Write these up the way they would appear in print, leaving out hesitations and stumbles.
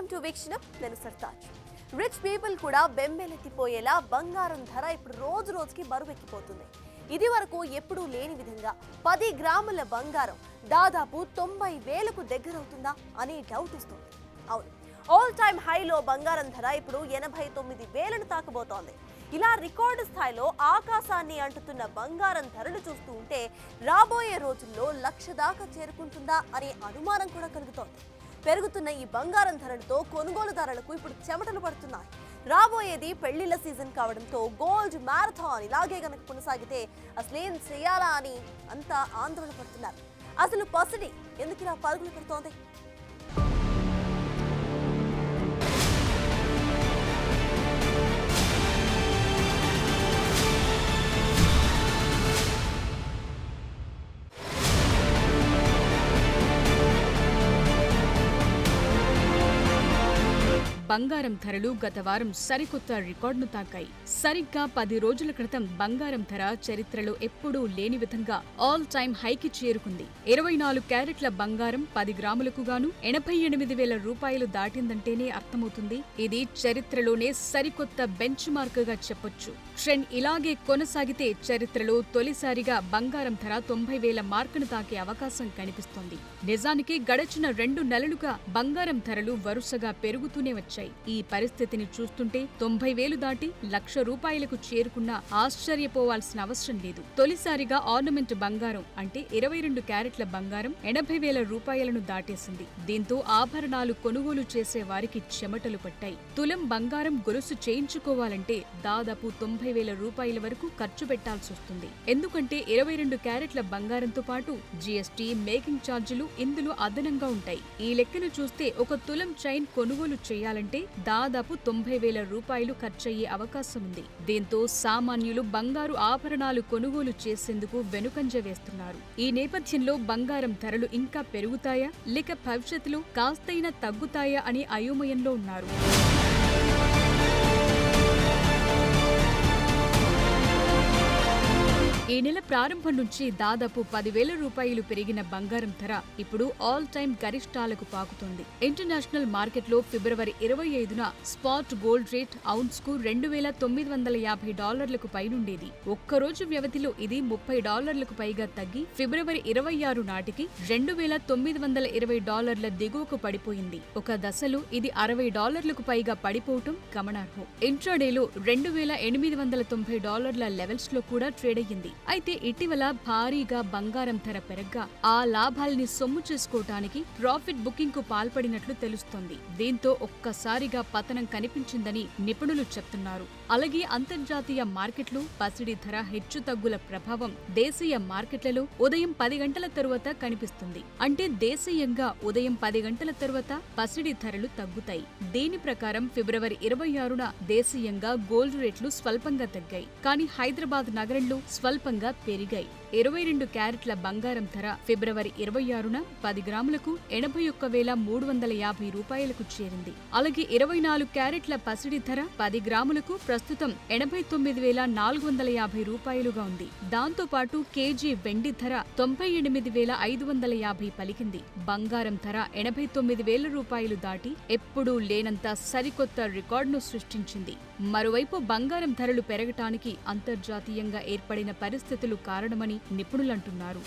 Welcome to వీక్షణ. నేను Sartaj. Rich people కూడా బెంబేలెత్తిపోయేలా బంగారం ధర ఇప్పుడు రోజు రోజుకి బరువెక్కిపోతుంది. ఇది వరకు ఎప్పుడూ లేని విధంగా 10 గ్రాముల బంగారం దాదాపు 90,000కు దగ్గరవుతుందా అని డౌట్ వస్తుంది. అవును, ఆల్ టైమ్ హైలో బంగారం ధర ఇప్పుడు 89,000ను తాకబోతోంది. ఇలా రికార్డు స్థాయిలో ఆకాశాన్ని అంటుతున్న బంగారం ధరలు చూస్తూ ఉంటే రాబోయే రోజుల్లో 1,00,000 దాకా చేరుకుంటుందా అనే అనుమానం కూడా కలుగుతోంది. పెరుగుతున్న ఈ బంగారం ధరలతో కొనుగోలుదారులకు ఇప్పుడు చెమటలు పడుతున్నాయి. రాబోయేది పెళ్లిళ్ల సీజన్ కావడంతో గోల్డ్ మ్యారథాన్ ఇలాగే గనక కొనసాగితే అసలేం చేయాలా అని అంతా ఆందోళన పడుతున్నారు. అసలు పసిడి ఎందుకు ఇలా పరుగులు పెడుతోంది? బంగారం ధరలు గత వారం సరికొత్త రికార్డును తాకాయి. సరిగ్గా 10 రోజుల క్రితం బంగారం ధర చరిత్రలో ఎప్పుడూ లేని విధంగా ఆల్ టైమ్ హైకి చేరుకుంది. 24 క్యారెట్ల బంగారం 10 గ్రాములకు గాను 88,000 రూపాయలు దాటిందంటేనే అర్థమవుతుంది ఇది చరిత్రలోనే సరికొత్త బెంచ్ మార్క్ గా చెప్పొచ్చు. ట్రెండ్ ఇలాగే కొనసాగితే చరిత్రలో తొలిసారిగా బంగారం ధర 90,000 మార్కును తాకే అవకాశం కనిపిస్తోంది. నిజానికి గడచిన 2 నెలలుగా బంగారం ధరలు వరుసగా పెరుగుతూనే వచ్చాయి. ఈ పరిస్థితిని చూస్తుంటే 90,000 దాటి 1,00,000 రూపాయలకు చేరుకున్నా ఆశ్చర్యపోవాల్సిన అవసరం లేదు. తొలిసారిగా ఆర్నమెంట్ బంగారం అంటే 22 క్యారెట్ల బంగారం 80,000 రూపాయలను దాటేసింది. దీంతో ఆభరణాలు కొనుగోలు చేసే వారికి చెమటలు పట్టాయి. తులం బంగారం గొలుసు చేయించుకోవాలంటే దాదాపు 90,000 రూపాయల వరకు ఖర్చు పెట్టాల్సి వస్తుంది. ఎందుకంటే 22 క్యారెట్ల బంగారంతో పాటు జీఎస్టీ, మేకింగ్ ఛార్జీలు ఇందులో అదనంగా ఉంటాయి. ఈ లెక్కను చూస్తే ఒక తులం చైన్ కొనుగోలు చేయాలంటే దాదాపు 90,000 రూపాయలు ఖర్చయ్యే అవకాశం ఉంది. దీంతో సామాన్యులు బంగారు ఆభరణాలు కొనుగోలు చేసేందుకు వెనుకంజ వేస్తున్నారు. ఈ నేపథ్యంలో బంగారం ధరలు ఇంకా పెరుగుతాయా లేక భవిష్యత్తులో కాస్తైనా తగ్గుతాయా అని అయోమయంలో ఉన్నారు. ఈ నెల ప్రారంభం నుంచి దాదాపు 10,000 రూపాయలు పెరిగిన బంగారం ధర ఇప్పుడు ఆల్ టైమ్ గరిష్టాలకు పాకుతోంది. ఇంటర్నేషనల్ మార్కెట్లో ఫిబ్రవరి 25న స్పాట్ గోల్డ్ రేట్ ఔన్స్ కు $2,950కు పైనుండేది. ఒక్కరోజు వ్యవధిలో ఇది $30కు పైగా తగ్గి ఫిబ్రవరి 26 నాటికి $2,920 దిగువకు పడిపోయింది. ఒక దశలో ఇది $60కు పైగా పడిపోవటం గమనార్హం. ఇంట్రాడేలో $2,890 లెవెల్స్ లో కూడా ట్రేడ్ అయ్యింది. అయితే ఇటీవల భారీగా బంగారం ధర పెరగ్గా ఆ లాభాల్ని సొమ్ము చేసుకోవటానికి ప్రాఫిట్ బుకింగ్ కు పాల్పడినట్లు తెలుస్తోంది. దీంతో ఒక్కసారిగా పతనం కనిపించిందని నిపుణులు చెప్తున్నారు. అలాగే అంతర్జాతీయ మార్కెట్లు పసిడి ధర హెచ్చుతగ్గుల ప్రభావం దేశీయ మార్కెట్లలో ఉదయం 10 గంటల తరువాత కనిపిస్తుంది. అంటే దేశీయంగా ఉదయం 10 గంటల తరువాత పసిడి ధరలు తగ్గుతాయి. దీని ప్రకారం ఫిబ్రవరి 26న దేశీయంగా గోల్డ్ రేట్లు స్వల్పంగా తగ్గాయి. కానీ హైదరాబాద్ నగరంలో స్వల్పంగా పెరిగాయి. 22 క్యారెట్ల బంగారం ధర ఫిబ్రవరి 26న 10 గ్రాములకు 81,350 రూపాయలకు చేరింది. అలాగే 24 క్యారెట్ల పసిడి ధర 10 గ్రాములకు ప్రస్తుతం 89,450 రూపాయలుగా ఉంది. దాంతో పాటు కేజీ వెండి ధర 98,550 పలికింది. బంగారం ధర 89,000 రూపాయలు దాటి ఎప్పుడూ లేనంత సరికొత్త రికార్డును సృష్టించింది. మరోవైపు బంగారం ధరలు పెరగటానికి అంతర్జాతీయంగా ఏర్పడిన పరిస్థితులు కారణమని నిపుణులంటున్నారు.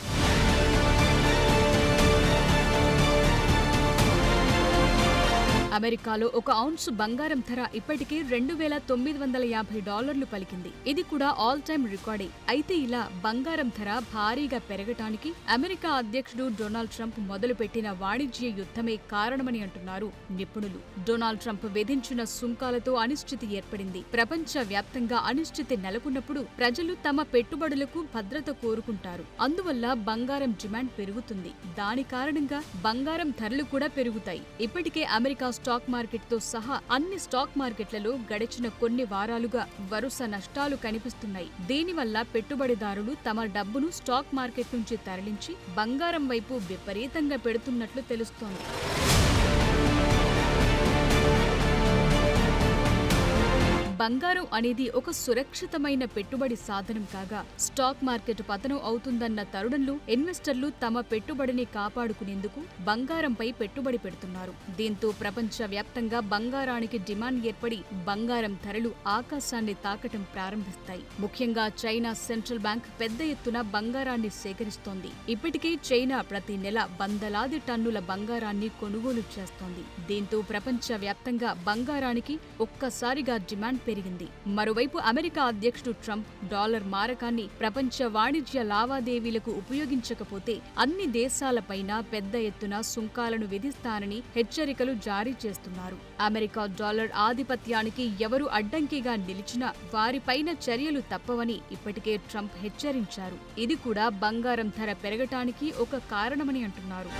అమెరికాలో ఒక ఔన్స్ బంగారం ధర ఇప్పటికే $2,950 పలికింది. ఇది కూడా ఆల్ టైమ్ రికార్డే. అయితే ఇలా బంగారం ధర భారీగా పెరగటానికి అమెరికా అధ్యక్షుడు డొనాల్డ్ ట్రంప్ మొదలుపెట్టిన వాణిజ్య యుద్ధమే కారణమని అంటున్నారు నిపుణులు. డొనాల్డ్ ట్రంప్ విధించిన సుంకాలతో అనిశ్చితి ఏర్పడింది. ప్రపంచ వ్యాప్తంగా అనిశ్చితి నెలకొన్నప్పుడు ప్రజలు తమ పెట్టుబడులకు భద్రత కోరుకుంటారు. అందువల్ల బంగారం డిమాండ్ పెరుగుతుంది. దాని కారణంగా బంగారం ధరలు కూడా పెరుగుతాయి. ఇప్పటికే అమెరికా స్టాక్ మార్కెట్ తో సహా అన్ని స్టాక్ మార్కెట్లలో గడిచిన కొన్ని వారాలుగా వరుస నష్టాలు కనిపిస్తున్నాయి. దీనివల్ల పెట్టుబడిదారులు తమ డబ్బును స్టాక్ మార్కెట్ నుంచి తరలించి బంగారం వైపు విపరీతంగా పెడుతున్నట్లు తెలుస్తోంది. బంగారం అనేది ఒక సురక్షితమైన పెట్టుబడి సాధనం కాగా స్టాక్ మార్కెట్ పతనం అవుతుందన్న తరుణంలో ఇన్వెస్టర్లు తమ పెట్టుబడిని కాపాడుకునేందుకు బంగారంపై పెట్టుబడి పెడుతున్నారు. దీంతో ప్రపంచ వ్యాప్తంగా బంగారానికి డిమాండ్ ఏర్పడి బంగారం ధరలు ఆకాశాన్ని తాకటం ప్రారంభిస్తాయి. ముఖ్యంగా చైనా సెంట్రల్ బ్యాంక్ పెద్ద ఎత్తున బంగారాన్ని సేకరిస్తోంది. ఇప్పటికే చైనా ప్రతి నెల వందలాది టన్నుల బంగారాన్ని కొనుగోలు చేస్తోంది. దీంతో ప్రపంచ వ్యాప్తంగా బంగారానికి ఒక్కసారిగా డిమాండ్ పెరిగింది. మరోవైపు అమెరికా అధ్యక్షుడు ట్రంప్ డాలర్ మారకాన్ని ప్రపంచ వాణిజ్య లావాదేవీలకు ఉపయోగించకపోతే అన్ని దేశాలపైన పెద్ద ఎత్తున సుంకాలను విధిస్తానని హెచ్చరికలు జారీ చేస్తున్నారు. అమెరికా డాలర్ ఆధిపత్యానికి ఎవరు అడ్డంకిగా నిలిచినా వారిపైన చర్యలు తప్పవని ఇప్పటికే ట్రంప్ హెచ్చరించారు. ఇది కూడా బంగారం ధర పెరగటానికి ఒక కారణమని అంటున్నారు.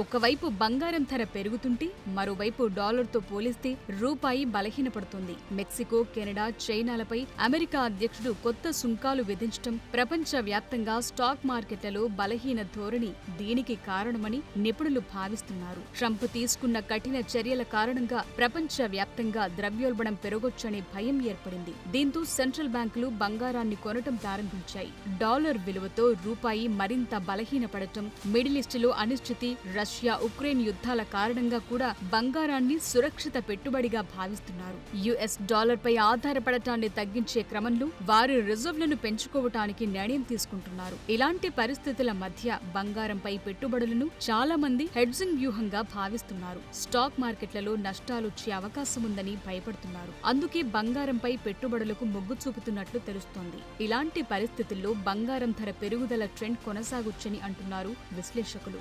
ఒకవైపు బంగారం ధర పెరుగుతుంటే మరోవైపు డాలర్తో పోలిస్తే రూపాయి బలహీనపడుతోంది. మెక్సికో, కెనడా, చైనాలపై అమెరికా అధ్యక్షుడు కొత్త సుంకాలు విధించడం ప్రపంచ వ్యాప్తంగా స్టాక్ మార్కెట్లలో బలహీన ధోరణి దీనికి కారణమని నిపుణులు భావిస్తున్నారు. ట్రంప్ తీసుకున్న కఠిన చర్యల కారణంగా ప్రపంచ వ్యాప్తంగా ద్రవ్యోల్బణం పెరగొచ్చనే భయం ఏర్పడింది. దీంతో సెంట్రల్ బ్యాంకులు బంగారాన్ని కొనటం ప్రారంభించాయి. డాలర్ విలువతో రూపాయి మరింత బలహీనపడటం, మిడిల్ ఈస్టులో అనిశ్చితి, రష్యా ఉక్రెయిన్ యుద్ధాల కారణంగా కూడా బంగారాన్ని సురక్షిత పెట్టుబడిగా భావిస్తున్నారు. యుఎస్ డాలర్పై ఆధారపడటాన్ని తగ్గించే క్రమంలో వారి రిజర్వ్లను పెంచుకోవటానికి నిర్ణయం తీసుకుంటున్నారు. ఇలాంటి పరిస్థితుల మధ్య బంగారంపై పెట్టుబడులను చాలా మంది హెడ్జింగ్ వ్యూహంగా భావిస్తున్నారు. స్టాక్ మార్కెట్లలో నష్టాలొచ్చే అవకాశముందని భయపడుతున్నారు. అందుకే బంగారంపై పెట్టుబడులకు మొగ్గు చూపుతున్నట్లు తెలుస్తోంది. ఇలాంటి పరిస్థితుల్లో బంగారం ధర పెరుగుదల ట్రెండ్ కొనసాగొచ్చని అంటున్నారు విశ్లేషకులు.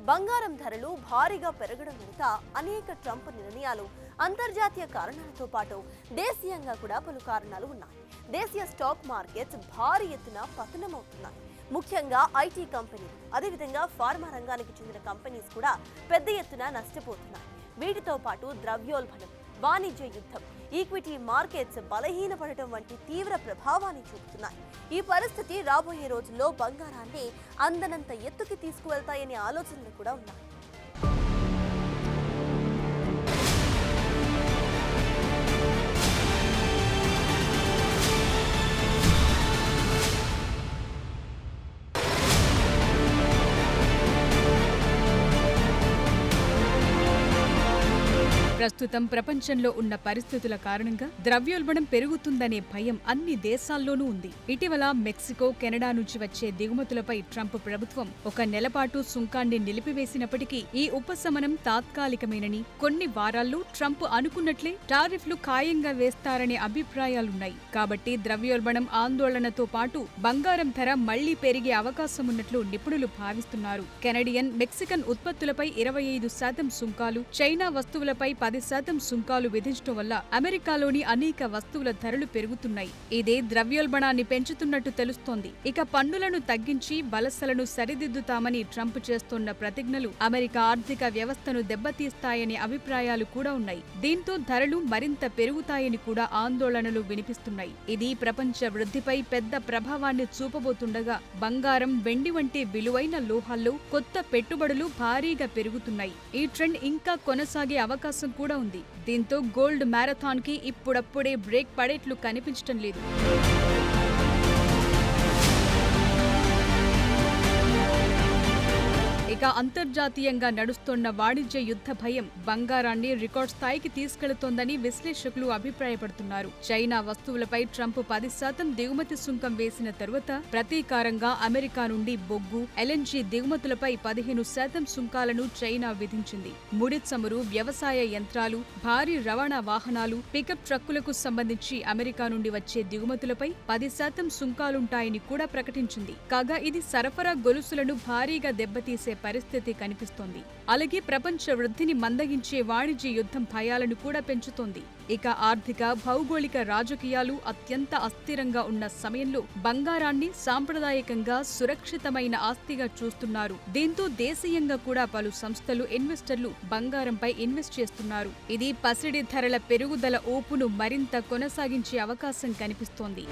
బంగారం ధరలు భారీగా పెరగడం వెనుక అనేక ట్రంప్ నిర్ణయాలు, అంతర్జాతీయ కారణాలతో పాటు దేశీయంగా కూడా పలు కారణాలు ఉన్నాయి. దేశీయ స్టాక్ మార్కెట్స్ భారీ ఎత్తున పతనమవుతున్నాయి. ముఖ్యంగా ఐటీ కంపెనీలు, అదేవిధంగా ఫార్మా రంగానికి చెందిన కంపెనీస్ కూడా పెద్ద ఎత్తున నష్టపోతున్నాయి. వీటితో పాటు ద్రవ్యోల్బణం, వాణిజ్య యుద్ధం, ఈక్విటీ మార్కెట్స్ బలహీనపడటం వంటి తీవ్ర ప్రభావాన్ని చూపుతున్నాయి. ఈ పరిస్థితి రాబోయే రోజుల్లో బంగారాన్ని అందనంత ఎత్తుకి తీసుకువెళ్తాయనే ఆలోచనలు కూడా ఉన్నాయి. ప్రస్తుతం ప్రపంచంలో ఉన్న పరిస్థితుల కారణంగా ద్రవ్యోల్బణం పెరుగుతుందనే భయం అన్ని దేశాల్లోనూ ఉంది. ఇటీవల మెక్సికో, కెనడా నుంచి వచ్చే దిగుమతులపై ట్రంప్ ప్రభుత్వం ఒక నెలపాటు సుంకాన్ని నిలిపివేసినప్పటికీ ఈ ఉపశమనం తాత్కాలికమేనని, కొన్ని వారాల్లో ట్రంప్ అనుకున్నట్లే టారిఫ్లు ఖాయంగా వేస్తారనే అభిప్రాయాలున్నాయి. కాబట్టి ద్రవ్యోల్బణం ఆందోళనతో పాటు బంగారం ధర మళ్లీ పెరిగే అవకాశమున్నట్లు నిపుణులు భావిస్తున్నారు. కెనడియన్, మెక్సికన్ ఉత్పత్తులపై 25% సుంకాలు, చైనా వస్తువులపై 10% సుంకాలు విధించడం వల్ల అమెరికాలోని అనేక వస్తువుల ధరలు పెరుగుతున్నాయి. ఇదే ద్రవ్యోల్బణాన్ని పెంచుతున్నట్టు తెలుస్తోంది. ఇక పన్నులను తగ్గించి వలసలను సరిదిద్దుతామని ట్రంప్ చేస్తోన్న ప్రతిజ్ఞలు అమెరికా ఆర్థిక వ్యవస్థను దెబ్బతీస్తాయనే అభిప్రాయాలు కూడా ఉన్నాయి. దీంతో ధరలు మరింత పెరుగుతాయని కూడా ఆందోళనలు వినిపిస్తున్నాయి. ఇది ప్రపంచ వృద్ధిపై పెద్ద ప్రభావాన్ని చూపబోతుండగా బంగారం, వెండి వంటి విలువైన లోహాల్లో కొత్త పెట్టుబడులు భారీగా పెరుగుతున్నాయి. ఈ ట్రెండ్ ఇంకా కొనసాగే అవకాశం కూడా ఉంది. దీంతో గోల్డ్ మ్యారథాన్ కి ఇప్పుడప్పుడే బ్రేక్ పడేట్లు కనిపించటం లేదు. ఇక అంతర్జాతీయంగా నడుస్తోన్న వాణిజ్య యుద్ధ భయం బంగారాన్ని రికార్డ్ స్థాయికి తీసుకెళుతోందని విశ్లేషకులు అభిప్రాయపడుతున్నారు. చైనా వస్తువులపై ట్రంప్ 10% దిగుమతి సుంకం వేసిన తరువాత ప్రతీకారంగా అమెరికా నుండి బొగ్గు, ఎల్ఎన్జీ దిగుమతులపై 15% సుంకాలను చైనా విధించింది. ముడి చమురు, వ్యవసాయ యంత్రాలు, భారీ రవాణా వాహనాలు, పికప్ ట్రక్కులకు సంబంధించి అమెరికా నుండి వచ్చే దిగుమతులపై 10% సుంకాలుంటాయని కూడా ప్రకటించింది. కాగా ఇది సరఫరా గొలుసులను భారీగా దెబ్బతీసే పరిస్థితి కనిపిస్తోంది. అలాగే ప్రపంచ వృద్ధిని మందగించే వాణిజ్య యుద్ధం భయాలను కూడా పెంచుతోంది. ఇక ఆర్థిక, భౌగోళిక రాజకీయాలు అత్యంత అస్థిరంగా ఉన్న సమయంలో బంగారాన్ని సాంప్రదాయకంగా సురక్షితమైన ఆస్తిగా చూస్తున్నారు. దీంతో దేశీయంగా కూడా పలు సంస్థలు, ఇన్వెస్టర్లు బంగారంపై ఇన్వెస్ట్ చేస్తున్నారు. ఇది పసిడి ధరల పెరుగుదల ఊపును మరింత కొనసాగించే అవకాశం కనిపిస్తోంది.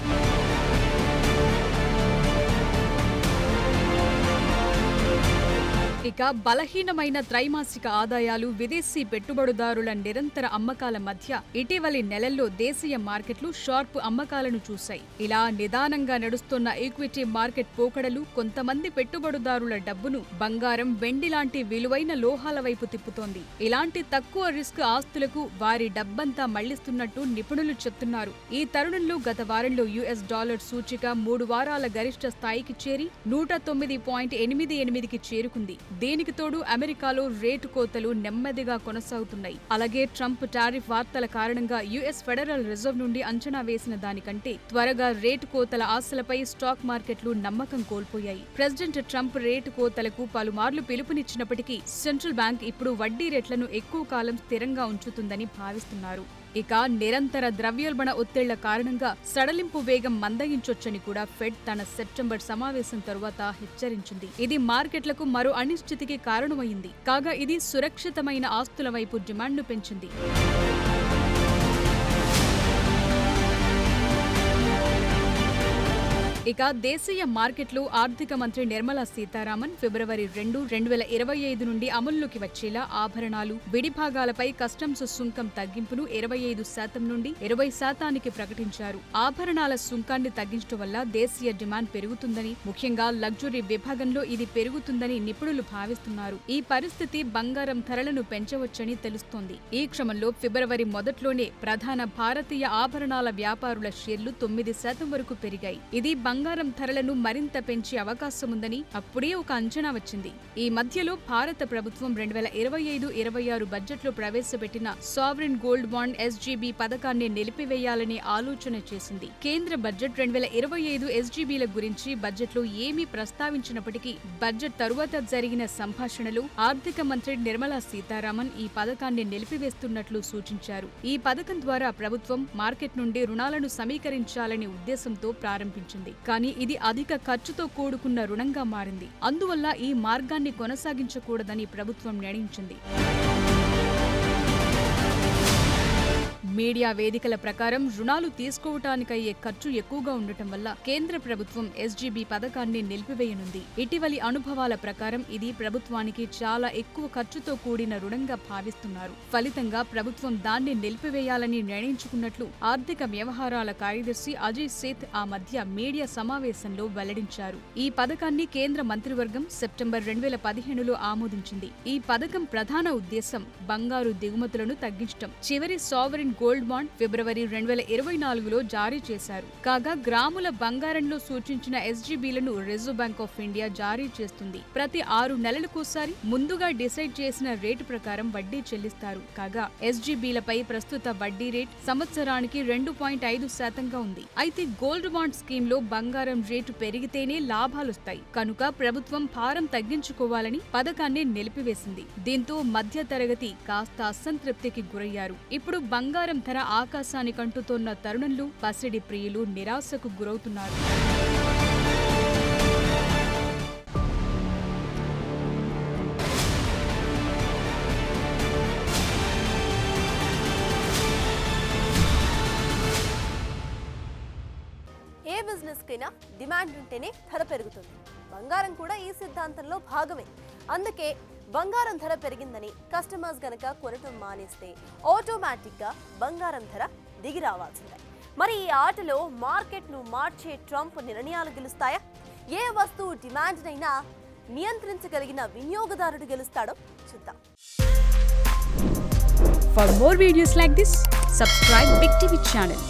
ఇక బలహీనమైన త్రైమాసిక ఆదాయాలు, విదేశీ పెట్టుబడిదారుల నిరంతర అమ్మకాల మధ్య ఇటీవలి నెలల్లో దేశీయ మార్కెట్లు షార్ప్ అమ్మకాలను చూశాయి. ఇలా నిదానంగా నడుస్తున్న ఈక్విటీ మార్కెట్ పోకడలు కొంతమంది పెట్టుబడిదారుల డబ్బును బంగారం, వెండి లాంటి విలువైన లోహాల వైపు తిప్పుతోంది. ఇలాంటి తక్కువ రిస్క్ ఆస్తులకు వారి డబ్బంతా మళ్లిస్తున్నట్టు నిపుణులు చెప్తున్నారు. ఈ తరుణంలో గత వారంలో యుఎస్ డాలర్ సూచిక 3 వారాల గరిష్ట స్థాయికి చేరి 109.88కి చేరుకుంది. దీనికి తోడు అమెరికాలో రేటు కోతలు నెమ్మదిగా కొనసాగుతున్నాయి. అలాగే ట్రంప్ టారిఫ్ వార్తల కారణంగా యుఎస్ ఫెడరల్ రిజర్వ్ నుండి అంచనా వేసిన దానికంటే త్వరగా రేటు కోతల ఆశలపై స్టాక్ మార్కెట్లు నమ్మకం కోల్పోయాయి. ప్రెసిడెంట్ ట్రంప్ రేటు కోతలకు పలుమార్లు పిలుపునిచ్చినప్పటికీ సెంట్రల్ బ్యాంక్ ఇప్పుడు వడ్డీ రేట్లను ఎక్కువ కాలం స్థిరంగా ఉంచుతుందని భావిస్తున్నారు. ఇక నిరంతర ద్రవ్యోల్బణ ఒత్తిళ్ల కారణంగా సడలింపు వేగం మందగించొచ్చని కూడా ఫెడ్ తన సెప్టెంబర్ సమావేశం తరువాత హెచ్చరించింది. ఇది మార్కెట్లకు మరో అనిశ్చితికి కారణమైంది. కాగా ఇది సురక్షితమైన ఆస్తుల వైపు డిమాండ్ను పెంచింది. ఇక దేశీయ మార్కెట్లు ఆర్థిక మంత్రి నిర్మలా సీతారామన్ ఫిబ్రవరి 2, 2025 నుండి అమల్లోకి వచ్చేలా ఆభరణాలు, విడిభాగాలపై కస్టమ్స్ సుంకం తగ్గింపును 25% నుండి 20%కి ప్రకటించారు. ఆభరణాల సుంకాన్ని తగ్గించడం వల్ల దేశీయ డిమాండ్ పెరుగుతుందని, ముఖ్యంగా లగ్జరీ విభాగంలో ఇది పెరుగుతుందని నిపుణులు భావిస్తున్నారు. ఈ పరిస్థితి బంగారం ధరలను పెంచవచ్చని తెలుస్తోంది. ఈ క్రమంలో ఫిబ్రవరి మొదట్లోనే ప్రధాన భారతీయ ఆభరణాల వ్యాపారుల షేర్లు 9% వరకు పెరిగాయి. ఇది బంగారం ధరలను మరింత పెంచే అవకాశముందని అప్పుడే ఒక అంచనా వచ్చింది. ఈ మధ్యలో భారత ప్రభుత్వం 2025-26 బడ్జెట్లో ప్రవేశపెట్టిన సావరిన్ గోల్డ్ బాండ్ SGB పథకాన్ని నిలిపివేయాలనే ఆలోచన చేసింది. కేంద్ర బడ్జెట్ 2025 SGBల గురించి బడ్జెట్లో ఏమీ ప్రస్తావించినప్పటికీ బడ్జెట్ తరువాత జరిగిన సంభాషణలో ఆర్థిక మంత్రి నిర్మలా సీతారామన్ ఈ పథకాన్ని నిలిపివేస్తున్నట్లు సూచించారు. ఈ పథకం ద్వారా ప్రభుత్వం మార్కెట్ నుండి రుణాలను సమీకరించాలనే ఉద్దేశంతో ప్రారంభించింది. కానీ ఇది అధిక ఖర్చుతో కూడుకున్న రుణంగా మారింది. అందువల్ల ఈ మార్గాన్ని కొనసాగించకూడదని ప్రభుత్వం నిర్ణయించింది. మీడియా వేదికల ప్రకారం రుణాలు తీసుకోవటానికయ్యే ఖర్చు ఎక్కువగా ఉండటం వల్ల కేంద్ర ప్రభుత్వం SGB పథకాన్ని నిలిపివేయనుంది. ఇటీవలి అనుభవాల ప్రకారం ఇది ప్రభుత్వానికి చాలా ఎక్కువ ఖర్చుతో కూడిన రుణంగా భావిస్తున్నారు. ఫలితంగా ప్రభుత్వం దాన్ని నిలిపివేయాలని నిర్ణయించుకున్నట్లు ఆర్థిక వ్యవహారాల కార్యదర్శి అజయ్ సేథ్ ఆ మధ్య మీడియా సమావేశంలో వెల్లడించారు. ఈ పథకాన్ని కేంద్ర మంత్రివర్గం సెప్టెంబర్ 2015లో ఆమోదించింది. ఈ పథకం ప్రధాన ఉద్దేశం బంగారు దిగుమతులను తగ్గించడం. చివరి సావరిన్ గోల్డ్ బాండ్ ఫిబ్రవరి 2024లో జారీ చేశారు. కాగా గ్రాముల బంగారంలో సూచించిన SGBలను రిజర్వ్ బ్యాంక్ ఆఫ్ ఇండియా జారీ చేస్తుంది. ప్రతి 6 నెలలకోసారి ముందుగా డిసైడ్ చేసిన రేటు ప్రకారం వడ్డీ చెల్లిస్తారు. కాగా SGBలపై ప్రస్తుత వడ్డీ రేట్ సంవత్సరానికి 2.5%గా ఉంది. అయితే గోల్డ్ బాండ్ స్కీమ్లో బంగారం రేటు పెరిగితేనే లాభాలొస్తాయి కనుక ప్రభుత్వం భారం తగ్గించుకోవాలని పథకాన్ని నిలిపివేసింది. దీంతో మధ్య తరగతి కాస్త అసంతృప్తికి గురయ్యారు. ఇప్పుడు బంగారం ధర ఆకాశానికంటుతోన్న తరుణంలో పసిడి ప్రియులు నిరాశకు గురవుతున్నారు. ఏ బిజినెస్ కైనా డిమాండ్ ఉంటేనే ధర పెరుగుతుంది. బంగారం కూడా ఈ సిద్ధాంతంలో భాగమే. అందుకే బంగారం ధర పెరిగిందని కస్టమర్స్ గనక కొనటం మానేస్తే ఆటోమేటిక్గా బంగారం ధర దిగి రావాల్సిందే. మరి ఈ ఆటలో మార్కెట్ను మార్చే ట్రంప్ నిర్ణయాలు గెలుస్తాయా? ఏ వస్తువు డిమాండ్నైనా నియంత్రించగలిగిన వినియోగదారుడు గెలుస్తాడో చూద్దాం. For more videos like this, subscribe Big TV channel.